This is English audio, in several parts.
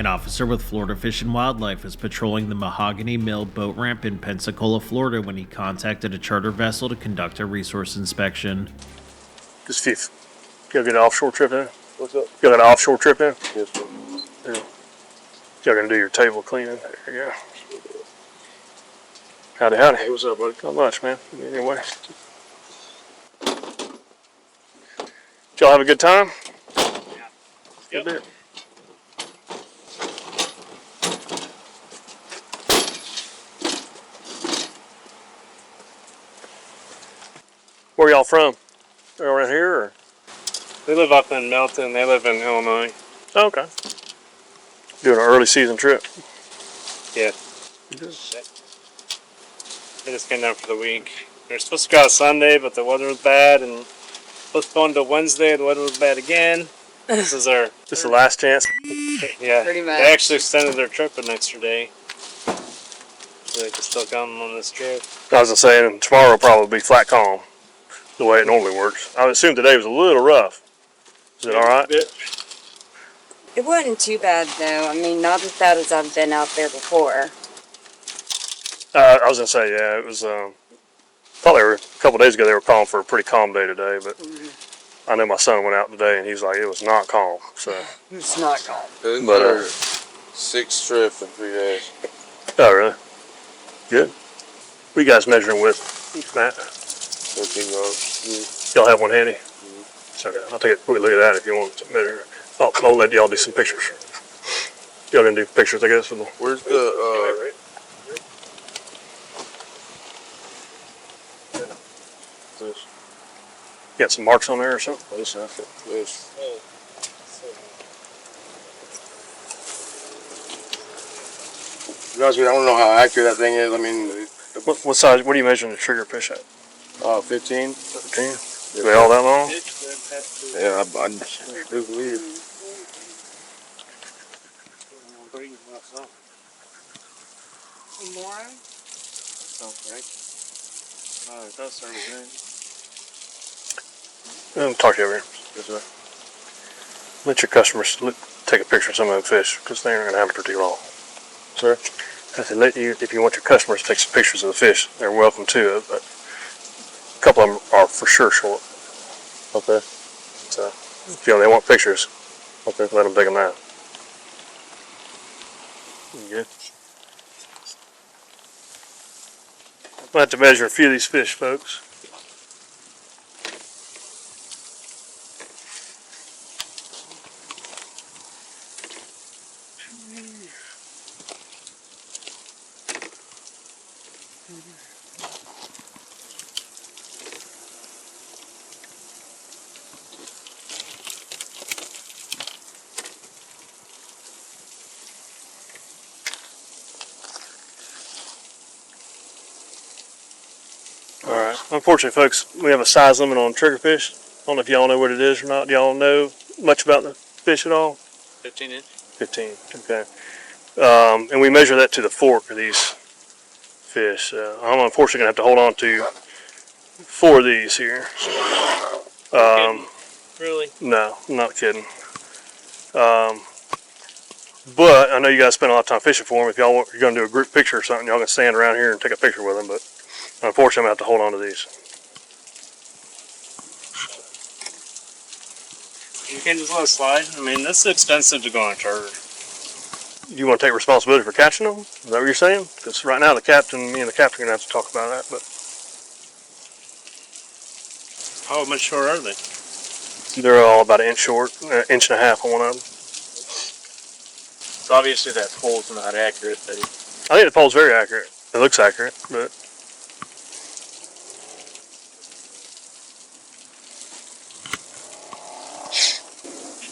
An officer with Florida Fish and Wildlife is patrolling the Mahogany Mill Boat Ramp in Pensacola, Florida when he contacted a charter vessel to conduct a resource inspection. Just you gotta get an offshore trip in? What's up? You got an offshore trip in? Yes, sir. Yeah. Y'all gonna do your table cleaning? There you go. Howdy, howdy. Hey, what's up, buddy? Not much, man. Anyway. Did y'all have a good time? Yep. Good. Where y'all from? They're around here, or? They live up in Melton. They live in Illinois. Oh, okay. Doing an early season trip. Yeah. They just came down for the week. They're supposed to go out Sunday, but the weather was bad, and postponed to Wednesday. The weather was bad again. This is our Just the last chance. yeah. Pretty much. They actually extended their trip an extra day, so they can still come on this trip. I was gonna say, tomorrow will probably be flat calm, the way it normally works. I would assume today was a little rough. Is it all right? It wasn't too bad though. I mean, not as bad as I've been out there before. I was gonna say, yeah, it was. Thought they were a couple days ago. They were calling for a pretty calm day today, but I know my son went out today and he's like, it was not calm. So. It's not calm. But six trip in 3 days. Oh really? Good. What are you guys measuring with, Matt? 13 rows. Y'all have one handy? Okay, I'll take a quick look at that if you want to measure. I'll let y'all do some pictures. Y'all gonna do pictures, I guess. Where's the Got some marks on there or something? this? To be honest with you, I don't know how accurate that thing is. I mean, What size? What are you measuring the triggerfish at? 15. 15. Are they all that long? Yeah, I do believe. More? Talk to you over here. Let your customers take a picture of some of the fish because they aren't going to have it for too long. Sir? I said, if you want your customers to take some pictures of the fish, they're welcome to it, but a couple of them are for sure short. Okay. So, if they want pictures, Okay. let them take them now. Good. I'll have to measure a few of these fish, folks. Alright, unfortunately folks, we have a size limit on triggerfish. I don't know if y'all know what it is or not. Do y'all know much about the fish at all? 15 inch. 15, okay. And we measure that to the fork of these fish. I'm unfortunately going to have to hold on to 4 of these here. Really? No, I'm not kidding. But I know you guys spend a lot of time fishing for them. If you're going to do a group picture or something, y'all can stand around here and take a picture with them. But unfortunately, I'm going to have to hold on to these. You can't just let it slide. I mean, this is expensive to go on a charter. You want to take responsibility for catching them? Is that what you're saying? Because right now, me and the captain are going to have to talk about that. But How much short are they? they're all about an inch short, an inch and a half on one of them. So obviously that pole's not accurate. I think the pole's very accurate. It looks accurate, but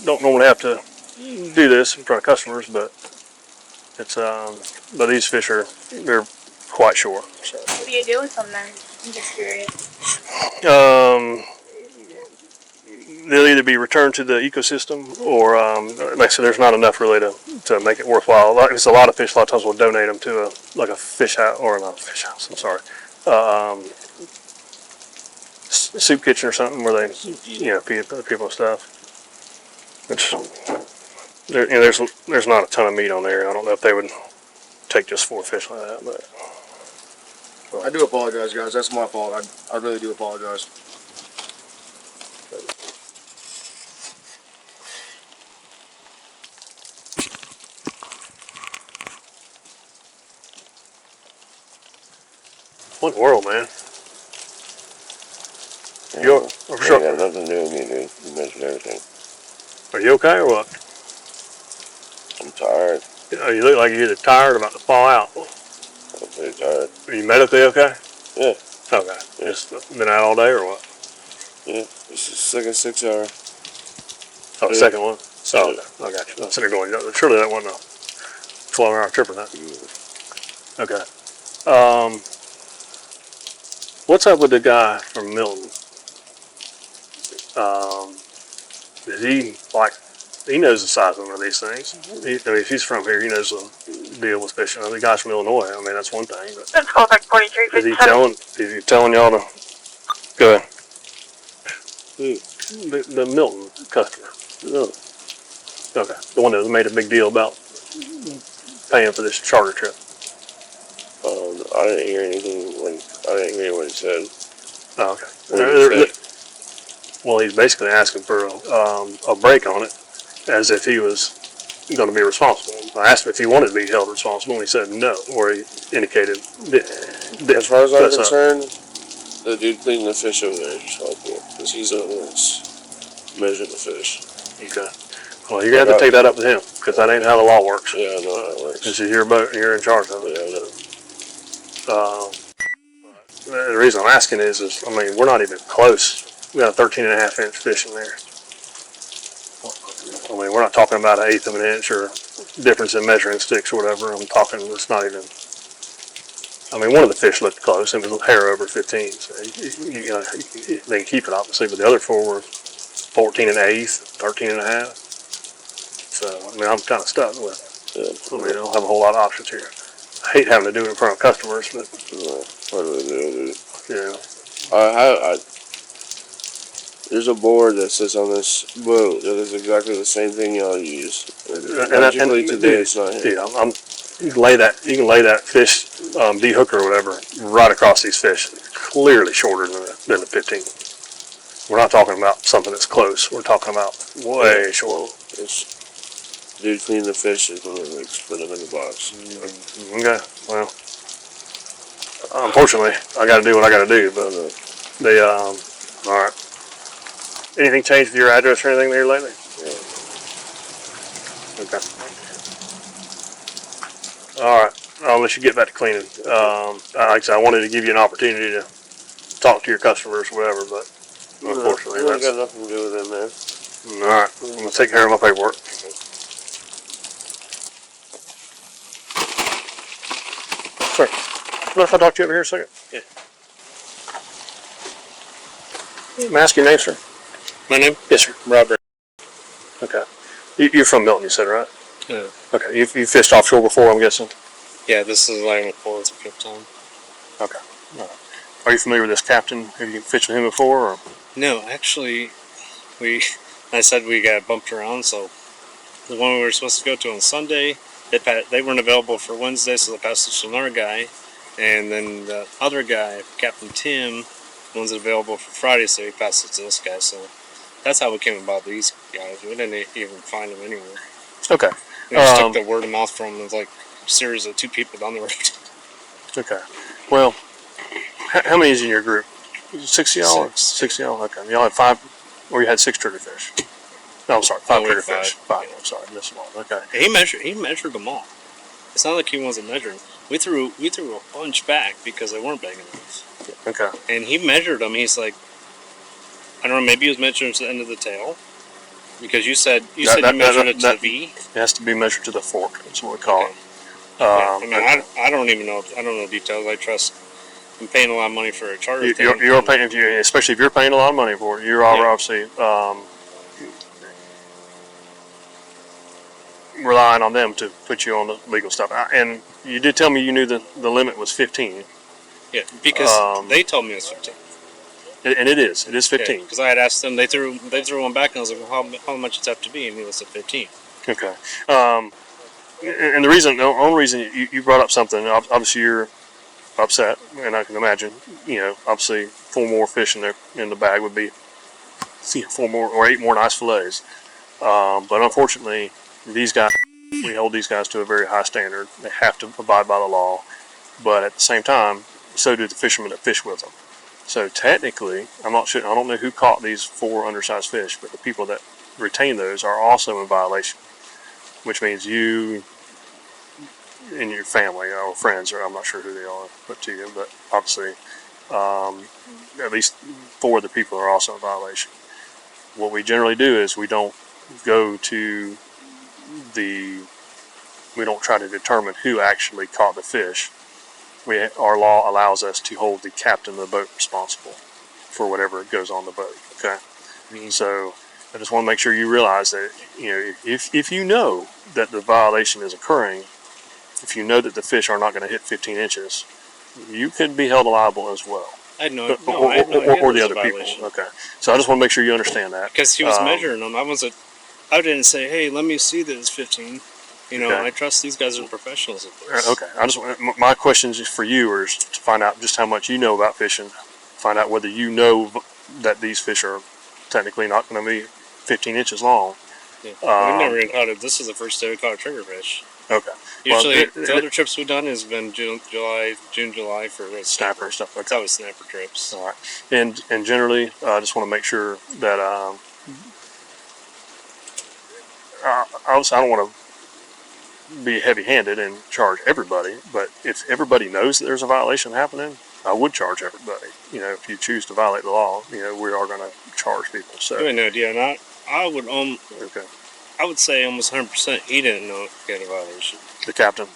don't normally have to do this in front of customers, but it's but these fish they're quite short. So. What do you do with them then? I'm just curious. They'll either be returned to the ecosystem, or like I said, there's not enough really to make it worthwhile. It's a lot of fish. A lot of times we'll donate them to a fish house, or not a fish house. I'm sorry, soup kitchen or something where they feed other people and stuff. Which there's not a ton of meat on there. I don't know if they would take just 4 fish like that, but I do apologize, guys. That's my fault. I really do apologize. what in the world, man? Yeah, For sure. got nothing to do with me, dude. You mentioned everything. Are you okay or what? I'm tired. You look like you're either tired or about to fall out. I'm pretty tired. Are you medically okay? Yeah. Okay. Just been out all day or what? Yeah. This is the second 6 hour. Oh, Yeah. second one? Oh, okay. I got you. I'm sitting there going, surely that wasn't a 12-hour trip or that. Okay. What's up with the guy from Milton? Is he like, he knows the size of one of these things. I mean, if he's from here, he knows the deal with fishing. The guy's from Illinois. I mean, that's one thing. But That's callback 43. is he telling y'all to go ahead? The Milton customer. No. Okay. The one that made a big deal about paying for this charter trip. I didn't hear anything I didn't hear what he said. Oh, okay. What did he say? Well, he's basically asking for a break on it, as if he was going to be responsible. I asked him if he wanted to be held responsible, and he said no, or he indicated. As far as I'm that's concerned, the dude cleaning the fish over there is responsible because he's the one that's measuring the fish. Okay. Well, you're going to have to take that up with him, because that ain't how the law works. Yeah, I know how it works. This is your boat, and you're in charge of it. Yeah, I know. The reason I'm asking is, I mean, we're not even close. We got a 13.5-inch fish in there. I mean, we're not talking about 1/8 of an inch or difference in measuring sticks or whatever. I'm talking, it's not even. I mean, one of the fish looked close. It was a hair over 15. So they can keep it, obviously, but the other 4 were 14 1/8, 13 1/2. So, I mean, I'm kind of stuck with it. I mean, I don't have a whole lot of options here. I hate having to do it in front of customers, but, What do we do, dude? you know. There's a board that sits on this boat that is exactly the same thing y'all use. Magically today it's not here. Dude, you can lay that fish de-hooker or whatever right across these fish. Clearly shorter than the 15. We're not talking about something that's close. We're talking about way short. It's dude cleaning the fish is gonna like put them in the box. Okay, well, unfortunately, I got to do what I got to do. But all right. Anything changed with your address or anything there lately? Yeah. Okay. All right. I'll let you get back to cleaning. Like I said, I wanted to give you an opportunity to talk to your customers or whatever, but unfortunately, Really that's got nothing to do with it, man. all right. I'm gonna take care of my paperwork. Sir, what if I talk to you over here a second? Yeah. May I ask your name, sir? My name? Yes, sir. Robert. Okay. You're from Milton, you said, right? Yeah. Okay. You fished offshore before, I'm guessing? Yeah, this is like my 4th or 5th time. Okay. All right. Are you familiar with this captain? Have you fished with him before? Or? No, actually, I said we got bumped around, so the one we were supposed to go to on Sunday, they weren't available for Wednesday, so they passed it to another guy. And then the other guy, Captain Tim, wasn't available for Friday, so he passed it to this guy. So that's how we came about these guys. We didn't even find them anywhere. Okay. We just took the word of mouth from them. It was like a series of 2 people down the road. Okay. Well, how many is in your group? 60 y'all? 6 y'all? Okay. Y'all had 5, or you had 6 triggerfish? No, I'm sorry, 5 we had triggerfish. 5. I'm sorry, I missed one. Okay. He measured them all. It's not like he wasn't measuring. We threw a bunch back because they weren't big enough. Okay. And he measured them. He's like, I don't know, maybe he was measuring to the end of the tail. Because you said you measured it to the V. It has to be measured to the fork. That's what we call it. I mean, I don't even know. I don't know details. I'm paying a lot of money for a charter. You're paying, especially if you're paying a lot of money for it. You're obviously relying on them to put you on the legal stuff. And you did tell me you knew the limit was 15. Yeah, because they told me it was 15. And it is 15. Because I had asked them, they threw one back, and I was like, well, how much does it have to be? And he said 15. Okay. And the only reason you brought up something, obviously you're upset, and I can imagine, obviously 4 more fish in the bag would be, 4 more or 8 more nice fillets. But unfortunately, we hold these guys to a very high standard. They have to abide by the law, but at the same time, so do the fishermen that fish with them. So technically, I don't know who caught these 4 undersized fish, but the people that retain those are also in violation, which means you and your family or friends, or I'm not sure who they are, put to you, but obviously, at least 4 of the people are also in violation. What we generally do is we don't try to determine who actually caught the fish. Our law allows us to hold the captain of the boat responsible for whatever goes on the boat. Okay, so I just want to make sure you realize that if you know that the violation is occurring, if you know that the fish are not going to hit 15 inches, you could be held liable as well. I had no or the idea other people. Okay, so I just want to make sure you understand that. Because he was measuring them. I didn't say, hey, let me see that it's 15. Okay. I trust these guys are professionals at this. Okay, my questions for you are to find out just how much you know about fishing, find out whether you know that these fish are technically not going to be 15 inches long. Yeah. We've never even caught it. This is the first day we caught a triggerfish. Okay. Usually, the other trips we've done has been June, July for red snapper and stuff. Okay. It's always snapper trips. All right. And generally, I just want to make sure that obviously I don't want to be heavy-handed and charge everybody, but if everybody knows that there's a violation happening, I would charge everybody. If you choose to violate the law, we are going to charge people. So you have no idea. And I would okay. I would say almost 100% he didn't know he had a violation. The captain?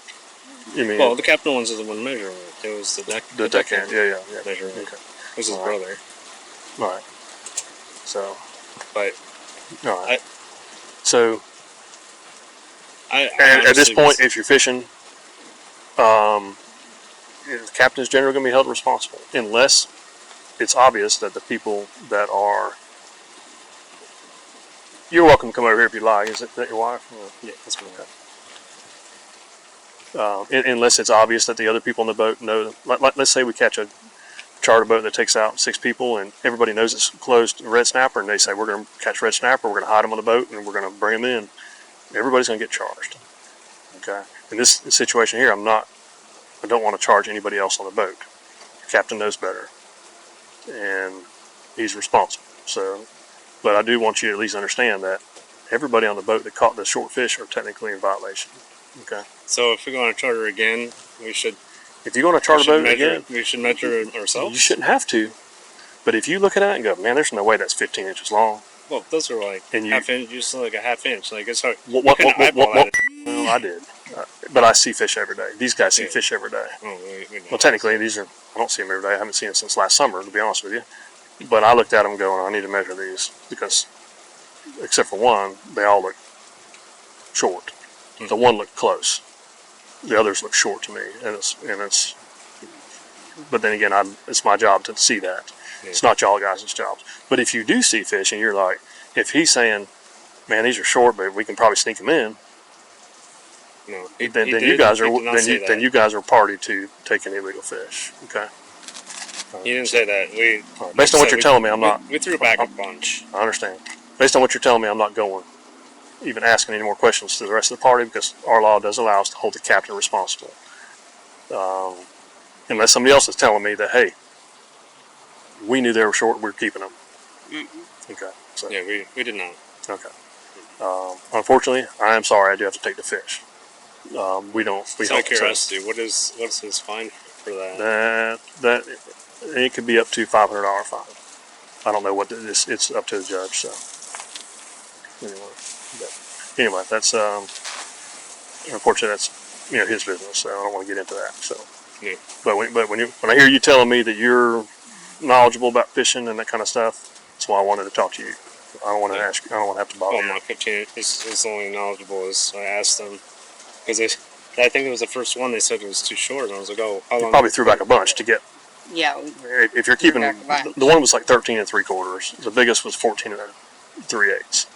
You mean? Well, the captain was the one measuring it. It was the deckhand. Yeah. Measuring it. Okay. It was his brother. All right. So. But. All right. So. At this point, if you're fishing, the captain is generally going to be held responsible unless it's obvious that the people that are. You're welcome to come over here if you like. Is that your wife? Yeah, that's my wife. Unless it's obvious that the other people in the boat know. Let's say we catch a charter boat that takes out 6 people, and everybody knows it's closed to red snapper, and they say we're going to catch red snapper, we're going to hide them on the boat, and we're going to bring them in. Everybody's going to get charged. Okay. In this situation here, I don't want to charge anybody else on the boat. The captain knows better, and he's responsible. So. But I do want you to at least understand that everybody on the boat that caught the short fish are technically in violation. Okay. So if we go on a charter again, we should. If you go on a charter boat again, we should measure it ourselves. You shouldn't have to. But if you look at it and go, man, there's no way that's 15 inches long. Well, those are like half inch, just like a half inch. Like it's hard. Well, I did. But I see fish every day. These guys see fish every day. Well, technically, I don't see them every day. I haven't seen them since last summer, to be honest with you. But I looked at them going, I need to measure these because, except for one, they all look short. Mm-hmm. The one looked close. The others look short to me, but then again, it's my job to see that. Yeah. It's not y'all guys' jobs. But if you do see fish and you're like, if he's saying, man, these are short, but we can probably sneak them in. No, then you guys are party to taking illegal fish. Okay. He didn't say that. Based on what you're telling me, I'm not. We threw back a bunch. I understand. Based on what you're telling me, I'm not going, even asking any more questions to the rest of the party because our law does allow us to hold the captain responsible. Unless somebody else is telling me that, hey, we knew they were short, we're keeping them. Mm-hmm. Okay. So. Yeah, we did not. Okay. Unfortunately, I am sorry. I do have to take the fish. We don't. Out of curiosity, what's his fine for that? That it could be up to $500 fine. I don't know what it's up to the judge. So anyway, that's unfortunately that's his business. So I don't want to get into that. So, yeah. But when I hear you telling me that you're knowledgeable about fishing and that kind of stuff, that's why I wanted to talk to you. I don't want to ask. I don't want to have to bother you. My captain is only knowledgeable as I asked them because I think it was the first one they said it was too short, and I was like, oh, how long? You probably threw back a bunch to get. Yeah. If you're keeping the one was like 13 3/4. The biggest was 14 3/8.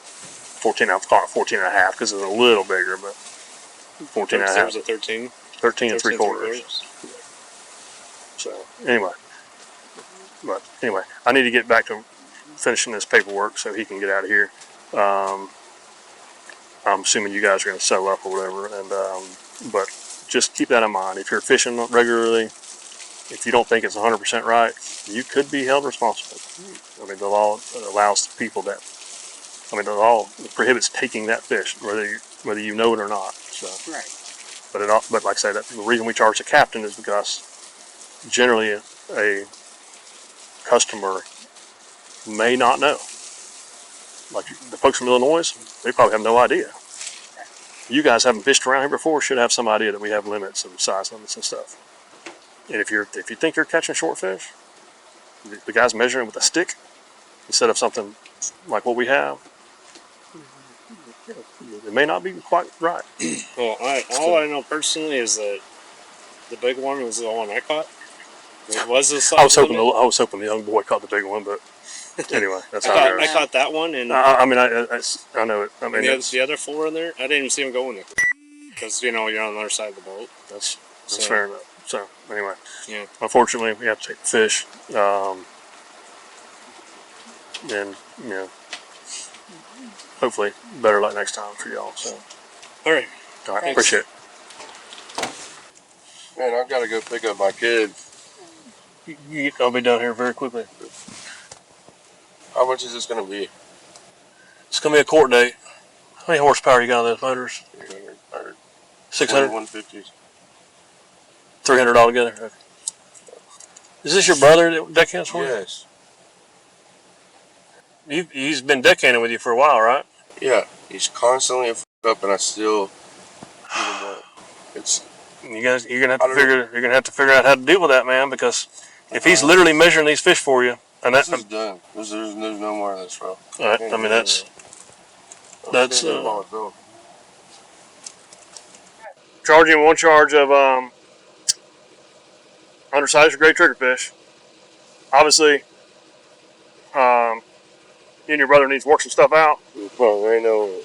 14. I'm calling it 14 and a half because it's a little bigger, but 14 and a There half. was a 13. 13 and 3/4. So anyway, I need to get back to finishing this paperwork so he can get out of here. I'm assuming you guys are going to settle up or whatever, and but just keep that in mind. If you're fishing regularly, if you don't think it's 100% right, you could be held responsible. I mean, the law allows people that. I mean, the law prohibits taking that fish, whether you know it or not. So. Right. But like I say, the reason we charge the captain is because generally a customer may not know. Like the folks from Illinois, they probably have no idea. You guys haven't fished around here before, should have some idea that we have limits and size limits and stuff. And if you think you're catching short fish, the guy's measuring with a stick instead of something like what we have. It may not be quite right. Well, all I know personally is that the big one was the one I caught. It was the size I was hoping limit. the young boy caught the big one, but anyway, that's how it I goes. caught that one, and I mean, I know it. I mean, the other 4 in there, I didn't even see them go in there because you're on the other side of the boat. that's fair enough. So anyway, Yeah. unfortunately, we have to take the fish, and hopefully better luck next time for y'all. So All right. all right, Thanks. appreciate it. Man, I've got to go pick up my kid. I'll be down here very quickly. How much is this going to be? It's gonna be a court date. How many horsepower you got on those motors? 300, 600, 150. 300 altogether. Okay. Is this your brother that deckhands for you? Yes. He's been deckhanding with you for a while, right? Yeah. He's constantly up, and I still give him up. It's You're gonna have to figure out how to deal with that, man, because if he's literally measuring these fish for you, and this is done. There's no more of this, bro. I mean that's charging him one charge of undersized or great triggerfish. Obviously, you and your brother needs to work some stuff out. Well, there ain't no.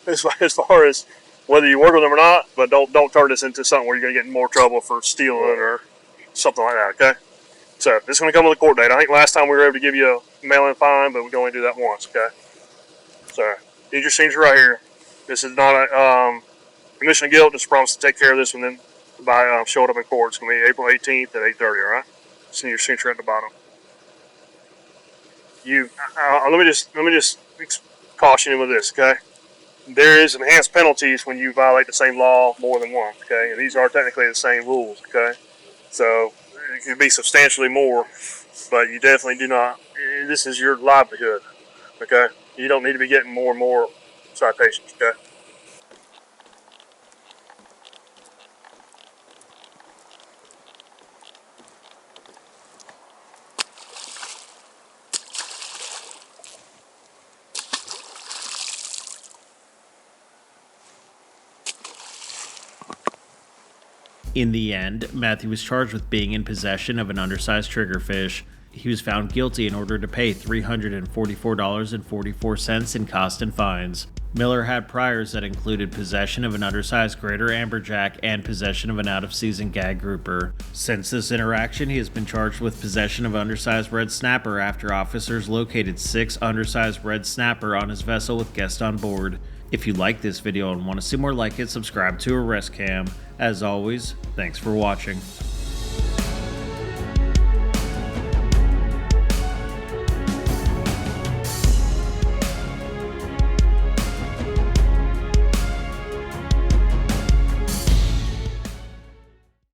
As far as whether you work with them or not, but don't turn this into something where you're gonna get in more trouble for stealing or something like that. Okay. So this is gonna come with a court date. I think last time we were able to give you a mail-in fine, but we can only do that once. Okay. So need your signature right here. This is not a admission of guilt. Just promise to take care of this, and then by showing up in court, it's gonna be April 18th at 8:30. All right. Just need your signature at the bottom. Let me just caution you with this. Okay. There is enhanced penalties when you violate the same law more than once. Okay. And these are technically the same rules. Okay. So it could be substantially more, but you definitely do not. This is your livelihood. Okay. You don't need to be getting more and more citations. Okay. In the end, Matthew was charged with being in possession of an undersized triggerfish. He was found guilty and ordered to pay $344.44 in costs and fines. Miller had priors that included possession of an undersized Greater Amberjack and possession of an out-of-season Gag Grouper. Since this interaction, he has been charged with possession of undersized red snapper after officers located 6 undersized red snapper on his vessel with guests on board. If you like this video and want to see more like it, subscribe to Arrest Cam. As always, thanks for watching.